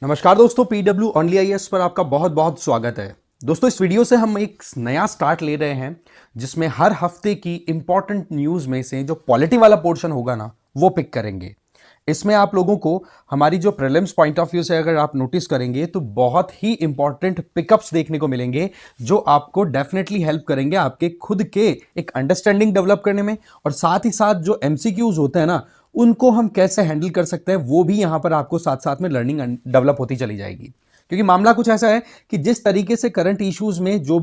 नमस्कार दोस्तों, PW only IAS पर आपका बहुत बहुत स्वागत है। दोस्तों, इस वीडियो से हम एक नया स्टार्ट ले रहे हैं जिसमें हर हफ्ते की इंपॉर्टेंट न्यूज़ में से जो पॉलिटी वाला पोर्शन होगा ना, वो पिक करेंगे। इसमें आप लोगों को हमारी जो प्रीलिम्स पॉइंट ऑफ व्यू से अगर आप नोटिस करेंगे तो बहुत ही इंपॉर्टेंट पिकअप्स देखने को मिलेंगे जो आपको डेफिनेटली हेल्प करेंगे आपके खुद के एक अंडरस्टैंडिंग डेवलप करने में, और साथ ही साथ जो एमसीक्यूज होते हैं ना, उनको हम कैसे हैंडल कर सकते हैं वो भी यहां पर आपको साथ साथ में लर्निंग डेवलप होती चली जाएगी। क्योंकि मामला कुछ ऐसा है कि जिस तरीके से करंट इश्यूज में जो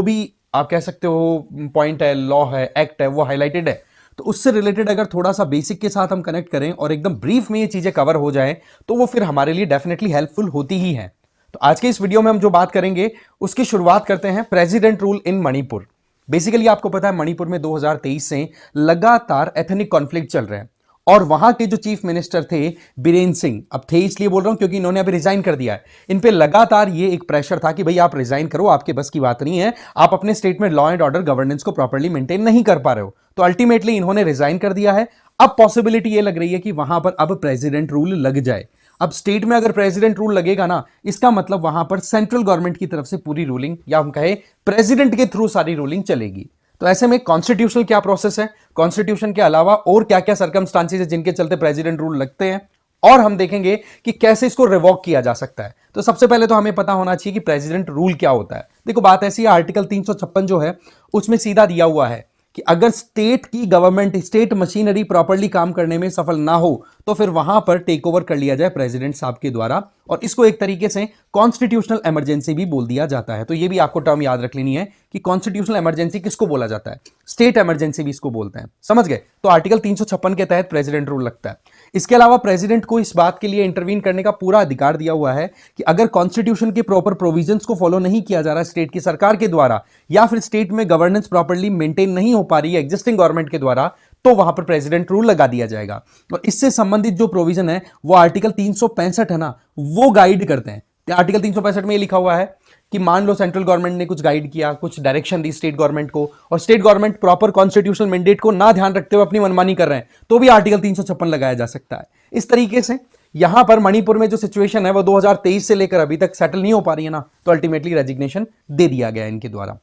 भी आप कह सकते हो पॉइंट है, लॉ है, एक्ट है, वो हाईलाइटेड है, तो उससे रिलेटेड अगर थोड़ा सा बेसिक के साथ हम कनेक्ट करें और एकदम ब्रीफ में ये चीजें कवर हो जाए तो वो फिर हमारे लिए डेफिनेटली हेल्पफुल होती ही है। तो आज के इस वीडियो में हम जो बात करेंगे उसकी शुरुआत करते हैं president rule in Manipur. Basically आपको पता है मणिपुर में 2023 से लगातार एथनिक कॉन्फ्लिक्ट चल रहे हैं और वहां के जो चीफ मिनिस्टर थे बीरेंद्र सिंह, अब थे इसलिए बोल रहा हूं क्योंकि इन्होंने अभी रिजाइन कर दिया है। इन पे लगातार ये एक प्रेशर था कि भाई आप रिजाइन करो, आपके बस की बात नहीं है, आप अपने स्टेट में लॉ एंड ऑर्डर गवर्नेंस को प्रॉपर्ली मेंटेन नहीं कर पा रहे हो। तो अल्टीमेटली इन्होंने रिजाइन कर दिया है। अब पॉसिबिलिटी ये लग रही है कि वहां पर अब प्रेसिडेंट रूल लग जाए। अब स्टेट में अगर प्रेसिडेंट रूल लगेगा ना, इसका मतलब वहां पर सेंट्रल गवर्नमेंट की तरफ से पूरी रूलिंग, या हम कहे प्रेसिडेंट के थ्रू सारी रूलिंग चलेगी। तो ऐसे में कॉन्स्टिट्यूशनल क्या प्रोसेस है, कॉन्स्टिट्यूशन के अलावा और क्या क्या सर्कमस्टांसेस है जिनके चलते प्रेसिडेंट रूल लगते हैं, और हम देखेंगे कि कैसे इसको रिवॉक किया जा सकता है। तो सबसे पहले तो हमें पता होना चाहिए कि प्रेसिडेंट रूल क्या होता है। देखो, बात ऐसी है, आर्टिकल 356 जो है उसमें सीधा दिया हुआ है कि अगर स्टेट की गवर्नमेंट, स्टेट मशीनरी प्रॉपर्ली काम करने में सफल ना हो तो फिर वहां पर टेक ओवर कर लिया जाए प्रेसिडेंट साहब के द्वारा, और इसको एक तरीके से कॉन्स्टिट्यूशनल इमरजेंसी भी बोल दिया जाता है। तो ये भी आपको टर्म याद रख लेनी है कि कॉन्स्टिट्यूशनल इमरजेंसी किसको बोला जाता है, स्टेट इमरजेंसी भी इसको बोलते हैं। समझ गए? तो आर्टिकल 356 के तहत प्रेसिडेंट रूल लगता है। इसके अलावा प्रेसिडेंट को इस बात के लिए इंटरवीन करने का पूरा अधिकार दिया हुआ है कि अगर कॉन्स्टिट्यूशन के प्रॉपर प्रोविजंस को फॉलो नहीं किया जा रहा स्टेट की सरकार के द्वारा, या फिर स्टेट में गवर्नेंस प्रॉपर्ली मेंटेन नहीं हो पा रही है एग्जिस्टिंग गवर्नमेंट के द्वारा, तो वहां पर प्रेसिडेंट रूल लगा दिया जाएगा। और इससे संबंधित जो प्रोविजन है वो आर्टिकल 365 है ना, वो गाइड करते हैं। आर्टिकल 365 में ये लिखा हुआ है कि मान लो सेंट्रल गवर्नमेंट ने कुछ गाइड किया, कुछ डायरेक्शन दी स्टेट गवर्नमेंट को, और state government proper constitutional mandate को ना ध्यान रखते हुए अपनी मनमानी कर रहे हैं, तो भी आर्टिकल 356 लगाया जा सकता है। इस तरीके से यहां पर मणिपुर में जो सिचुएशन है वो 2023 से लेकर अभी तक सेटल नहीं हो पा रही है ना, तो अल्टीमेटली रेजिग्नेशन दे दिया गया इनके द्वारा।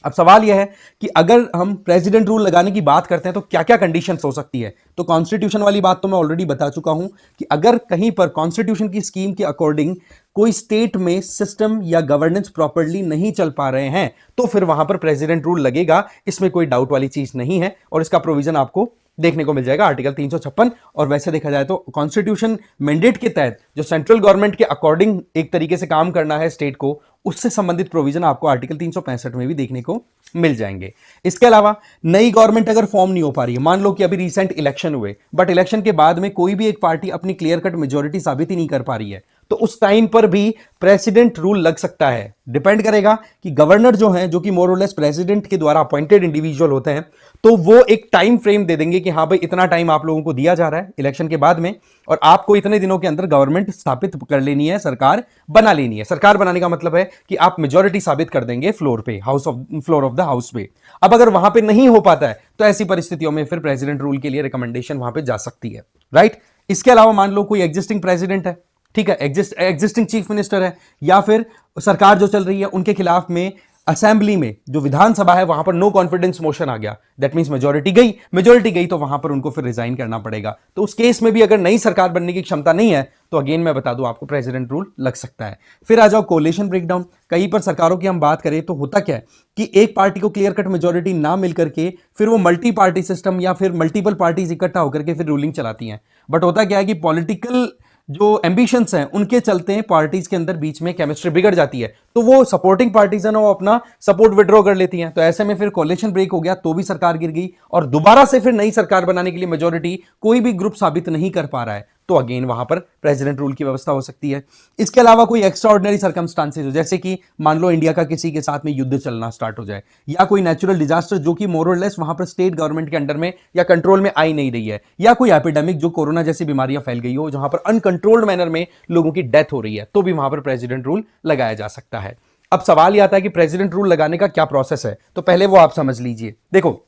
अब सवाल यह है कि अगर हम प्रेसिडेंट रूल लगाने की बात करते हैं तो क्या क्या कंडीशंस हो सकती है। तो कॉन्स्टिट्यूशन वाली बात तो मैं ऑलरेडी बता चुका हूं कि अगर कहीं पर कॉन्स्टिट्यूशन की स्कीम के अकॉर्डिंग कोई स्टेट में सिस्टम या गवर्नेंस प्रॉपर्ली नहीं चल पा रहे हैं तो फिर वहां पर प्रेसिडेंट रूल लगेगा। इसमें कोई डाउट वाली चीज नहीं है, और इसका प्रोविजन आपको देखने को मिल जाएगा आर्टिकल 356। और वैसे देखा जाए तो कॉन्स्टिट्यूशन मैंडेट के तहत जो सेंट्रल गवर्नमेंट के अकॉर्डिंग एक तरीके से काम करना है स्टेट को, उससे संबंधित प्रोविजन आपको आर्टिकल 365 में भी देखने को मिल जाएंगे। इसके अलावा नई गवर्नमेंट अगर फॉर्म नहीं हो पा रही है, मान लो कि अभी रिसेंट इलेक्शन हुए बट इलेक्शन के बाद में कोई भी एक पार्टी अपनी क्लियर कट मेजोरिटी साबित ही नहीं कर पा रही है, तो उस टाइम पर भी प्रेसिडेंट रूल लग सकता है। डिपेंड करेगा कि गवर्नर जो है, जो कि मोर और लेस प्रेसिडेंट के द्वारा अपॉइंटेड इंडिविजुअल होते हैं, तो वो एक टाइम फ्रेम दे देंगे कि हाँ भाई इतना टाइम आप लोगों को दिया जा रहा है इलेक्शन के बाद में, और आपको इतने दिनों के अंदर गवर्नमेंट स्थापित कर लेनी है, सरकार बना लेनी है। सरकार बनाने का मतलब है कि आप मेजोरिटी साबित कर देंगे फ्लोर पे, फ्लोर ऑफ द हाउस पे। अब अगर वहां पे नहीं हो पाता है तो ऐसी परिस्थितियों में फिर प्रेसिडेंट रूल के लिए रिकमेंडेशन वहां पे जा सकती है, राइट। इसके अलावा मान लो कोई एग्जिस्टिंग प्रेसिडेंट है, ठीक है, एग्जिस्टिंग चीफ मिनिस्टर है, या फिर सरकार जो चल रही है उनके खिलाफ में असेंबली में जो विधानसभा है वहां पर नो कॉन्फिडेंस मोशन आ गया, दैट मींस मेजोरिटी गई तो वहां पर उनको फिर रिजाइन करना पड़ेगा। तो उस केस में भी अगर नई सरकार बनने की क्षमता नहीं है तो अगेन मैं बता दूं आपको प्रेसिडेंट रूल लग सकता है। फिर आ जाओ कोलिशन ब्रेकडाउन। कहीं पर सरकारों की हम बात करें तो होता क्या है कि एक पार्टी को क्लियर कट मेजोरिटी ना मिलकर के फिर वो मल्टी पार्टी सिस्टम या फिर मल्टीपल पार्टीज इकट्ठा होकर के फिर रूलिंग चलाती हैं। बट होता क्या है कि पॉलिटिकल जो एम्बिशंस हैं उनके चलते हैं पार्टीज के अंदर बीच में केमिस्ट्री बिगड़ जाती है, तो वो सपोर्टिंग पार्टीज है ना, वो अपना सपोर्ट विड्रॉ कर लेती हैं। तो ऐसे में फिर कोalition ब्रेक हो गया तो भी सरकार गिर गई, और दोबारा से फिर नई सरकार बनाने के लिए मेजोरिटी कोई भी ग्रुप साबित नहीं कर पा रहा है, तो अगेन वहां पर प्रेसिडेंट रूल की व्यवस्था हो सकती है। इसके अलावा कोई एक्स्ट्रा ऑर्डिनरी सर्कमस्टांसेस हो, जैसे कि मान लो इंडिया का किसी के साथ में युद्ध चलना स्टार्ट हो जाए, या कोई नेचुरल डिजास्टर जो कि मोर और लेस वहां पर स्टेट गवर्नमेंट के अंडर में या कंट्रोल में आई नहीं रही है, या कोई एपिडेमिक जो कोरोना जैसी बीमारियां फैल गई हो जहां पर अनकंट्रोल्ड मैनर में लोगों की डेथ हो रही है, तो भी वहां पर प्रेसिडेंट रूल लगाया जा सकता है। अब सवाल यह आता है कि प्रेसिडेंट रूल लगाने का क्या प्रोसेस है, तो पहले वो आप समझ लीजिए। देखो,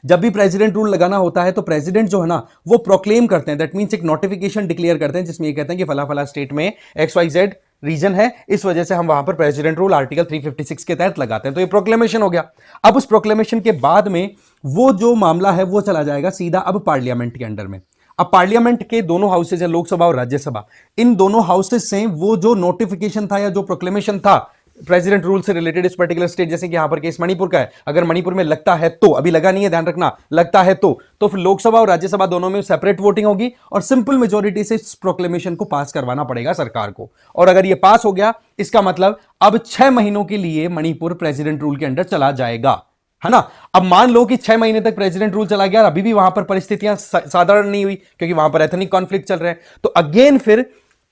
जब भी प्रेसिडेंट रूल लगाना होता है तो प्रेसिडेंट जो है ना वो प्रोक्लेम करते हैं, दैट मींस एक नोटिफिकेशन डिक्लेयर करते हैं जिसमें ये कहते हैं कि फला फला स्टेट में XYZ रीजन है, इस वजह से हम वहां पर प्रेसिडेंट रूल आर्टिकल 356 के तहत लगाते हैं। तो ये प्रोक्लेमेशन हो गया। अब उस प्रोक्लेमेशन के बाद में वो जो मामला है वो चला जाएगा सीधा अब पार्लियामेंट के अंडर में। अब पार्लियामेंट के दोनों हाउसेज है, लोकसभा और राज्यसभा, इन दोनों हाउसेज से वो जो नोटिफिकेशन था या जो प्रोक्लेमेशन था प्रेसिडेंट रूल से रिलेटेड इस पर्टिकुलर स्टेट, जैसे कि यहां पर केस मणिपुर का है, अगर मणिपुर में लगता है तो, अभी लगा नहीं है ध्यान रखना, लगता है तो फिर लोकसभा और राज्यसभा दोनों में सेपरेट वोटिंग होगी और सिंपल मेजोरिटी से इस प्रोक्लेमेशन को पास करवाना पड़ेगा सरकार को। और अगर यह पास हो गया, इसका मतलब अब 6 महीनों के लिए मणिपुर प्रेसिडेंट रूल के अंडर चला जाएगा, है ना। अब मान लो कि 6 महीने तक प्रेसिडेंट रूल चला गया, अभी भी वहां पर परिस्थितियां साधारण नहीं हुई क्योंकि वहां पर एथनिक कॉन्फ्लिक्ट चल रहे हैं, तो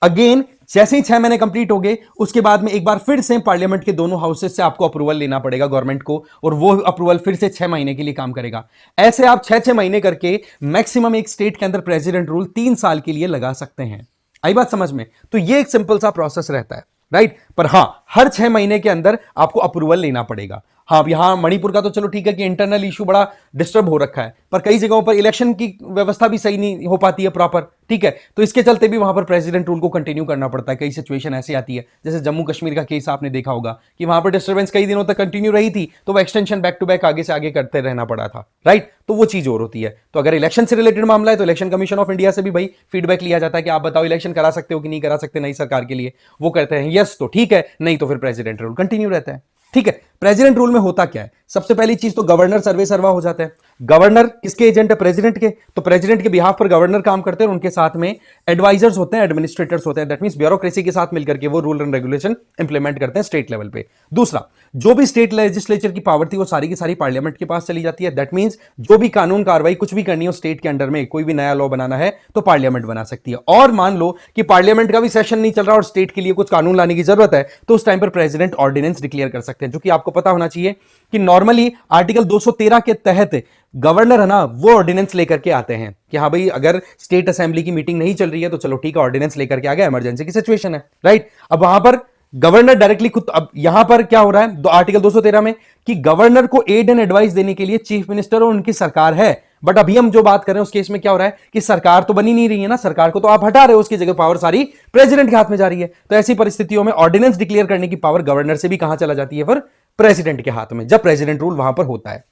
अगेन जैसे ही 6 महीने कंप्लीट हो गए उसके बाद में एक बार फिर से पार्लियामेंट के दोनों हाउसेस से आपको अप्रूवल लेना पड़ेगा गवर्नमेंट को, और वो अप्रूवल फिर से 6 महीने के लिए काम करेगा। ऐसे आप 6-6 महीने करके मैक्सिमम एक स्टेट के अंदर प्रेसिडेंट रूल 3 साल के लिए लगा सकते हैं। आई बात समझ में? तो ये एक सिंपल सा प्रोसेस रहता है, राइट। पर हां, हर 6 महीने के अंदर आपको अप्रूवल लेना पड़ेगा। हाँ, यहां मणिपुर का तो चलो ठीक है कि इंटरनल इशू बड़ा डिस्टर्ब हो रखा है, पर कई जगहों पर इलेक्शन की व्यवस्था भी सही नहीं हो पाती है प्रॉपर, ठीक है, तो इसके चलते भी वहां पर प्रेसिडेंट रूल को कंटिन्यू करना पड़ता है। कई सिचुएशन ऐसी आती है, जैसे जम्मू कश्मीर का केस आपने देखा होगा कि वहां पर डिस्टर्बेंस कई दिनों तक कंटिन्यू रही थी, तो वो एक्सटेंशन बैक टू बैक आगे से आगे करते रहना पड़ा था, राइट। तो वो चीज और होती है। तो अगर इलेक्शन से रिलेटेड मामला है तो इलेक्शन कमीशन ऑफ इंडिया से भी भाई फीडबैक लिया जाता है कि आप बताओ इलेक्शन करा सकते हो कि नहीं करा सकते नई सरकार के लिए। वो कहते हैं यस तो ठीक है, नहीं तो फिर प्रेसिडेंट रूल कंटिन्यू रहता है, ठीक है। प्रेसिडेंट रूल में होता क्या है? सबसे पहली चीज तो गवर्नर सर्वे सर्वा हो जाता है। गवर्नर किसके एजेंट है? प्रेसिडेंट के। तो प्रेसिडेंट के बिहाफ पर गवर्नर काम करते हैं और उनके साथ में एडवाइजर्स होते हैं, एडमिनिस्ट्रेटर्स होते हैं, दैट मींस ब्यूरोक्रेसी के साथ मिलकर के वो रूल एंड रेगुलेशन इंप्लीमेंट करते हैं स्टेट लेवल पे। दूसरा, जो भी स्टेट लेजिस्लेचर की पावर थी वो सारी की सारी पार्लियामेंट के पास चली जाती है, दैट मींस जो भी कानून कार्रवाई कुछ भी करनी हो स्टेट के अंडर में, कोई भी नया लॉ बनाना है तो पार्लियामेंट बना सकती है। और मान लो कि पार्लियामेंट का भी सेशन नहीं चल रहा और स्टेट के लिए कुछ कानून लाने की जरूरत है, तो उस टाइम पर प्रेसिडेंट ऑर्डिनेंस डिक्लेयर कर सकते हैं, जो कि आपको पता होना चाहिए कि नॉर्मली आर्टिकल 213 के तहत गवर्नर है ना वो ऑर्डिनेंस लेकर के आते हैं कि हाँ भाई अगर स्टेट असेंबली की मीटिंग नहीं चल रही है तो चलो ठीक है ऑर्डिनेंस लेकर के आ गया, इमरजेंसी की सिचुएशन है, राइट। अब वहां पर गवर्नर डायरेक्टली खुद, अब यहां पर क्या हो रहा है आर्टिकल 213 में कि गवर्नर को एड एंड एडवाइस देने के लिए चीफ मिनिस्टर और उनकी सरकार है। बट अभी हम जो बात कर रहे हैं उस केस में क्या हो रहा है कि सरकार तो बनी नहीं रही है ना, सरकार को तो आप हटा रहे हो, उसकी जगह पावर सारी प्रेसिडेंट के हाथ में जा रही है। तो ऐसी परिस्थितियों में ऑर्डिनेंस डिक्लेयर करने की पावर गवर्नर से भी कहां चला जाती है? फिर प्रेसिडेंट के हाथ में, जब प्रेसिडेंट रूल वहां पर होता है।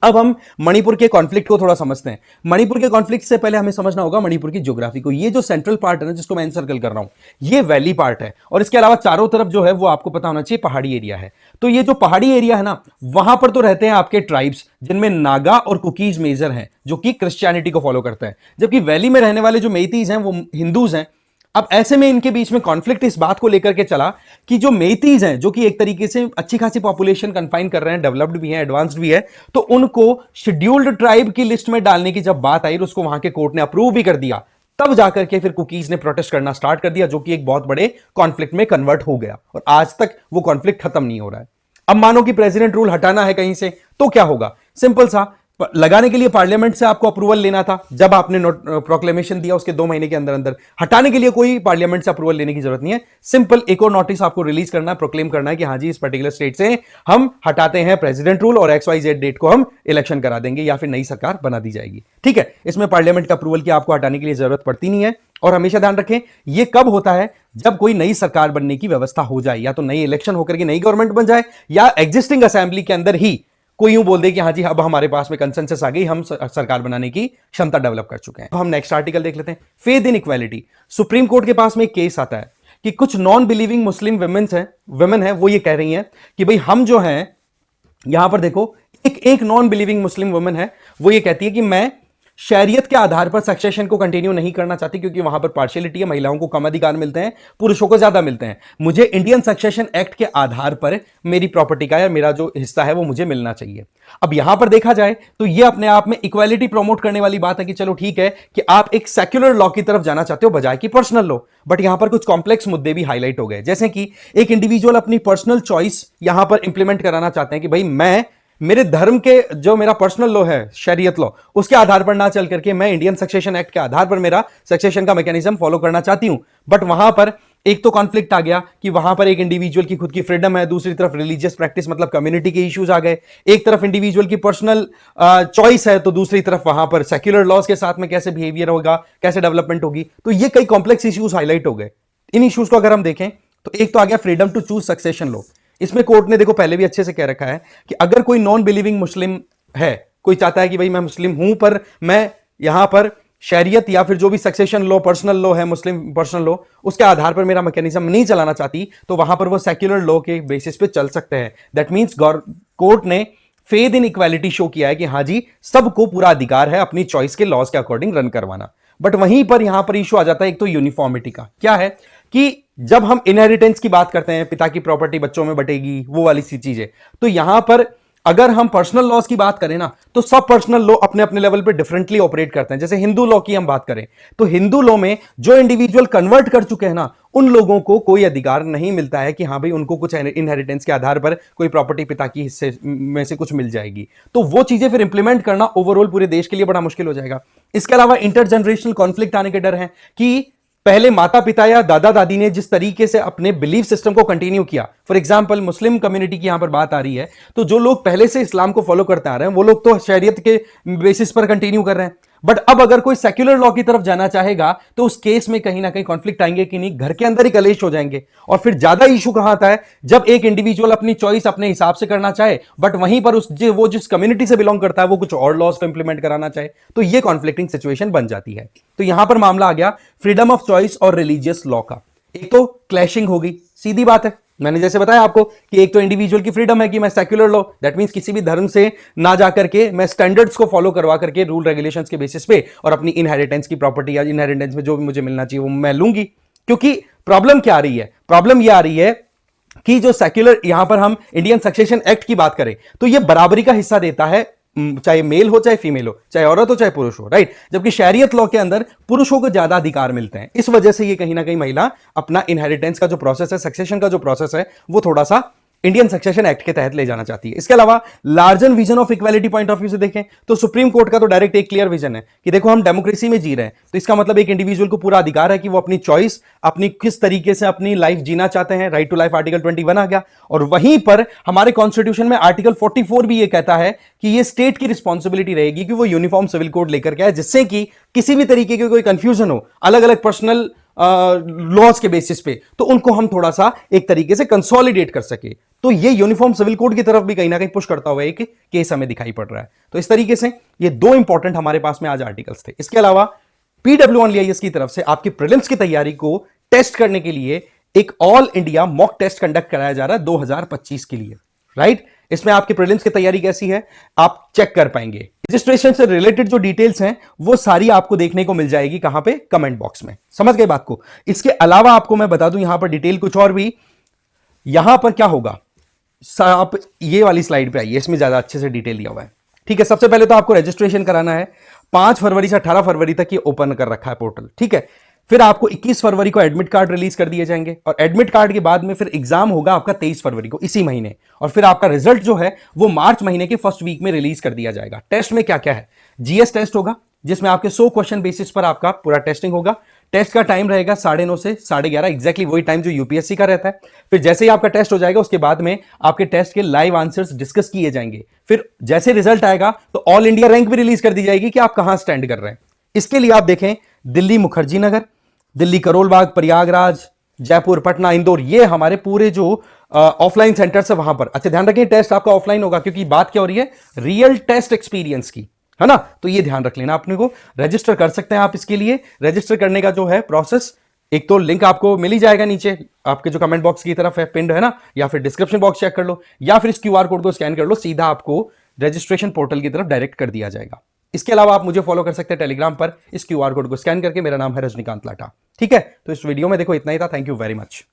अब हम मणिपुर के कॉन्फ्लिक्ट को थोड़ा समझते हैं। मणिपुर के कॉन्फ्लिक्ट से पहले हमें समझना होगा मणिपुर की ज्योग्राफी को। ये जो सेंट्रल पार्ट है ना जिसको मैं सर्कल कर रहा हूं, ये वैली पार्ट है और इसके अलावा चारों तरफ जो है वो आपको पता होना चाहिए पहाड़ी एरिया है। तो ये जो पहाड़ी एरिया है ना, वहां पर तो रहते हैं आपके ट्राइब्स जिनमें नागा और कुकीज मेजर हैं जो कि क्रिश्चियनिटी को फॉलो करते हैं, जबकि वैली में रहने वाले जो मेइतीज हैं वो हिंदूज हैं। अब ऐसे में इनके बीच में कॉन्फ्लिक्ट इस बात को लेकर के चला कि जो मेइतीज हैं जो कि एक तरीके से अच्छी खासी पॉपुलेशन कंफाइन कर रहे हैं, डेवलप्ड भी हैं, एडवांस्ड भी है, तो उनको शेड्यूल्ड ट्राइब की लिस्ट में डालने की जब बात आई, उसको वहां के कोर्ट ने अप्रूव भी कर दिया, तब जाकर के फिर कुकीज ने प्रोटेस्ट करना स्टार्ट कर दिया, जो कि एक बहुत बड़े कॉन्फ्लिक्ट में कन्वर्ट हो गया और आज तक वो कॉन्फ्लिक्ट खत्म नहीं हो रहा है। अब मानो कि प्रेसिडेंट रूल हटाना है कहीं से, तो क्या होगा? सिंपल सा, लगाने के लिए पार्लियामेंट से आपको अप्रूवल लेना था, जब आपने प्रोक्लेमेशन दिया उसके 2 महीने के अंदर अंदर। हटाने के लिए कोई पार्लियामेंट से अप्रूवल लेने की जरूरत नहीं है, सिंपल एक और नोटिस आपको रिलीज करना है, प्रोक्लेम करना है कि हाँ जी इस पर्टिकुलर स्टेट से हम हटाते हैं प्रेसिडेंट रूल और XYZ डेट को हम इलेक्शन करा देंगे या फिर नई सरकार बना दी जाएगी, ठीक है। इसमें पार्लियामेंट का अप्रूवल की आपको हटाने के लिए जरूरत पड़ती नहीं है। और हमेशा ध्यान रखें ये कब होता है? जब कोई नई सरकार बनने की व्यवस्था हो जाए, या तो नई इलेक्शन होकर के नई गवर्नमेंट बन जाए, या एग्जिस्टिंग असेंबली के अंदर ही कोई यूं बोल दे कि हाँ जी अब हमारे पास में कंसेंसस आ गई, हम सरकार बनाने की क्षमता डेवलप कर चुके हैं। तो हम नेक्स्ट आर्टिकल देख लेते हैं, faith in equality. Supreme court के पास में एक केस आता है कि कुछ नॉन बिलीविंग मुस्लिम वुमेन है, वो ये कह रही हैं कि भाई हम जो हैं, यहां पर देखो एक नॉन बिलीविंग मुस्लिम वुमेन है, वो ये कहती है कि मैं शरीयत के आधार पर सक्सेशन को कंटिन्यू नहीं करना चाहती क्योंकि वहां पर पार्शियलिटी है, महिलाओं को कम अधिकार मिलते हैं, पुरुषों को ज्यादा मिलते हैं। मुझे इंडियन सक्सेशन एक्ट के आधार पर मेरी प्रॉपर्टी का या मेरा जो हिस्सा है वो मुझे मिलना चाहिए। अब यहां पर देखा जाए तो ये अपने आप में इक्वालिटी प्रमोट करने वाली बात है कि चलो ठीक है कि आप एक सेक्युलर लॉ की तरफ जाना चाहते हो बजाय कि पर्सनल लॉ। बट यहां पर कुछ कॉम्प्लेक्स मुद्दे भी हाईलाइट हो गए, जैसे कि एक इंडिविजुअल अपनी पर्सनल चॉइस यहां पर इंप्लीमेंट कराना चाहते हैं कि भाई मैं मेरे धर्म के जो मेरा पर्सनल लॉ है, शरीयत लॉ, उसके आधार पर ना चल करके मैं इंडियन सक्सेशन एक्ट के आधार पर मेरा सक्सेशन का मैकेनिज्म फॉलो करना चाहती हूं। बट वहां पर एक तो कॉन्फ्लिक्ट आ गया कि वहां पर एक इंडिविजुअल की खुद की फ्रीडम है, दूसरी तरफ रिलीजियस प्रैक्टिस मतलब कम्युनिटी के इश्यूज आ गए। एक तरफ इंडिविजुअल की पर्सनल चॉइस है, तो दूसरी तरफ वहां पर सेक्युलर लॉज के साथ में कैसे बिहेवियर होगा, कैसे डेवलपमेंट होगी। तो ये कई कॉम्प्लेक्स इश्यूज हाईलाइट हो गए। इन इश्यूज को अगर हम देखें तो एक तो आ गया freedom to choose succession law. इसमें कोर्ट ने देखो पहले भी अच्छे से कह रखा है कि अगर कोई नॉन बिलीविंग मुस्लिम है, कोई चाहता है कि भाई मैं मुस्लिम हूं पर मैं यहां पर शरीयत या फिर जो भी सक्सेशन लॉ, पर्सनल लॉ है, मुस्लिम पर्सनल लॉ, उसके आधार पर मेरा मैकेनिज्म नहीं चलाना चाहती, तो वहां पर वो सेक्युलर लॉ के बेसिस पे चल सकते हैं। दैट मीन्स कोर्ट ने फेथ इन इक्वालिटी शो किया है कि हाँ जी, सबको पूरा अधिकार है अपनी चॉइस के लॉज के अकॉर्डिंग रन करवाना। बट वहीं पर यहां पर इशू आ जाता है एक तो यूनिफॉर्मिटी का। क्या है कि जब हम इनहेरिटेंस की बात करते हैं, पिता की प्रॉपर्टी बच्चों में बटेगी, वो वाली सी चीजें, तो यहां पर अगर हम पर्सनल लॉज की बात करें ना, तो सब पर्सनल लॉ अपने अपने लेवल पे डिफरेंटली ऑपरेट करते हैं। जैसे हिंदू लॉ की हम बात करें तो हिंदू लॉ में जो इंडिविजुअल कन्वर्ट कर चुके हैं ना, उन लोगों को कोई अधिकार नहीं मिलता है कि हाँ भाई उनको कुछ इनहेरिटेंस के आधार पर कोई प्रॉपर्टी पिता की हिस्से में से कुछ मिल जाएगी। तो वो चीजें फिर इंप्लीमेंट करना ओवरऑल पूरे देश के लिए बड़ा मुश्किल हो जाएगा। इसके अलावा इंटरजनरेशनल कॉन्फ्लिक्ट आने के डर है कि पहले माता पिता या दादा दादी ने जिस तरीके से अपने बिलीफ सिस्टम को कंटिन्यू किया, फॉर एग्जांपल मुस्लिम कम्युनिटी की यहां पर बात आ रही है, तो जो लोग पहले से इस्लाम को फॉलो करते आ रहे हैं वो लोग तो शरीयत के बेसिस पर कंटिन्यू कर रहे हैं। बट अब अगर कोई सेक्युलर लॉ की तरफ जाना चाहेगा तो उस केस में कहीं ना कहीं कॉन्फ्लिक्ट आएंगे कि नहीं, घर के अंदर ही कलेश हो जाएंगे। और फिर ज्यादा इशू कहां आता है, जब एक इंडिविजुअल अपनी चॉइस अपने हिसाब से करना चाहे बट वहीं पर वो जिस कम्युनिटी से बिलोंग करता है वो कुछ और लॉज को इंप्लीमेंट कराना चाहे, तो ये कॉन्फ्लिक्टिंग सिचुएशन बन जाती है। तो यहां पर मामला आ गया फ्रीडम ऑफ चॉइस और रिलीजियस लॉ का। एक तो क्लैशिंग होगी, सीधी बात है, मैंने जैसे बताया आपको कि एक तो इंडिविजुअल की फ्रीडम है कि मैं सेक्युलर लॉ, दैट मींस किसी भी धर्म से ना जाकर के मैं स्टैंडर्ड्स को फॉलो करवा करके रूल रेगुलेशंस के बेसिस पे और अपनी इनहेरिटेंस की प्रॉपर्टी या इनहेरिटेंस में जो भी मुझे मिलना चाहिए वो मैं लूंगी। क्योंकि प्रॉब्लम क्या आ रही है, प्रॉब्लम ये आ रही है कि जो सेक्युलर, यहां पर हम इंडियन सक्सेशन एक्ट की बात करें तो ये बराबरी का हिस्सा देता है, चाहे मेल हो चाहे फीमेल हो, चाहे औरत हो चाहे पुरुष हो, राइट। जबकि शरीयत लॉ के अंदर पुरुषों को ज्यादा अधिकार मिलते हैं। इस वजह से ये कहीं ना कहीं महिला अपना इनहेरिटेंस का जो प्रोसेस है, सक्सेशन का जो प्रोसेस है, वो थोड़ा सा इंडियन सक्सेशन एक्ट के तहत ले जाना चाहती है। इसके अलावा larger vision of equality point of view से देखें तो सुप्रीम कोर्ट का तो डायरेक्ट एक क्लियर विजन है कि देखो हम डेमोक्रेसी में जी रहे हैं, तो इसका मतलब एक इंडिविजुअल को पूरा अधिकार है कि वो अपनी चॉइस, अपनी किस तरीके से अपनी लाइफ जीना चाहते हैं। राइट टू लाइफ आर्टिकल 21 आ गया। और वहीं पर हमारे कॉन्स्टिट्यूशन में आर्टिकल 44 भी ये कहता है कि ये स्टेट की रिस्पॉन्सिबिलिटी रहेगी कि वो यूनिफॉर्म सिविल कोड लेकर के आए, जिससे कि किसी भी तरीके की कोई कंफ्यूजन हो अलग अलग पर्सनल लॉज के बेसिस पे, तो उनको हम थोड़ा सा एक तरीके से कंसोलिडेट कर सके। तो ये यूनिफॉर्म सिविल कोड की तरफ भी कहीं ना कहीं पुश करता हुआ एक केस हमें दिखाई पड़ रहा है। तो इस तरीके से ये दो इंपॉर्टेंट हमारे पास में आज आर्टिकल्स थे। इसके अलावा PWIS की तरफ से आपकी प्रीलिम्स की तैयारी को टेस्ट करने के लिए एक all India mock test conduct कराया जा रहा है 2025 के लिए, राइट। इसमें आपकी प्रीलिम्स की तैयारी कैसी है आप चेक कर पाएंगे। रजिस्ट्रेशन से रिलेटेड जो डिटेल्स हैं वो सारी आपको देखने को मिल जाएगी कहां पे, कमेंट बॉक्स में। समझ गए बात को। इसके अलावा आपको मैं बता दूं यहां पर डिटेल कुछ और भी, यहां पर क्या होगा, आप ये वाली स्लाइड पे आइए, इसमें ज्यादा अच्छे से डिटेल दिया हुआ है। ठीक है, सबसे पहले तो आपको रजिस्ट्रेशन कराना है। 5 फरवरी से 18 फरवरी तक ये ओपन कर रखा है पोर्टल, ठीक है। फिर आपको 21 फरवरी को एडमिट कार्ड रिलीज कर दिए जाएंगे और एडमिट कार्ड के बाद में फिर एग्जाम होगा आपका 23 फरवरी को, इसी महीने। और फिर आपका रिजल्ट जो है वो मार्च महीने के फर्स्ट वीक में रिलीज कर दिया जाएगा। टेस्ट में क्या क्या है, जीएस टेस्ट होगा जिसमें आपके 100 क्वेश्चन बेसिस पर आपका पूरा टेस्टिंग होगा। टेस्ट का टाइम रहेगा 9:30 से 11:30, एग्जैक्टली वही टाइम जो यूपीएससी का रहता है। फिर जैसे ही आपका टेस्ट हो जाएगा उसके बाद में आपके टेस्ट के लाइव आंसर्स डिस्कस किए जाएंगे। फिर जैसे रिजल्ट आएगा तो ऑल इंडिया रैंक भी रिलीज कर दी जाएगी कि आप कहां स्टैंड कर रहे हैं। इसके लिए आप देखें दिल्ली मुखर्जी नगर, दिल्ली करोल बाग, प्रयागराज, जयपुर, पटना, इंदौर, ये हमारे पूरे जो ऑफलाइन सेंटर्स है वहां पर। अच्छा ध्यान रखें टेस्ट आपका ऑफलाइन होगा क्योंकि बात क्या हो रही है, रियल टेस्ट एक्सपीरियंस की, है ना। तो ये ध्यान रख लेना अपने को। रजिस्टर कर सकते हैं आप इसके लिए। रजिस्टर करने का जो है प्रोसेस, एक तो लिंक आपको मिल ही जाएगा नीचे आपके जो कमेंट बॉक्स की तरफ है पिंड, है ना, या फिर डिस्क्रिप्शन बॉक्स चेक कर लो, या फिर इस क्यूआर कोड को स्कैन कर लो, सीधा आपको रजिस्ट्रेशन पोर्टल की तरफ डायरेक्ट कर दिया जाएगा। इसके अलावा आप मुझे फॉलो कर सकते हैं टेलीग्राम पर, इस क्यूआर कोड को स्कैन करके। मेरा नाम है रजनीकांत लाठा, ठीक है। तो इस वीडियो में देखो इतना ही था। Thank you very much.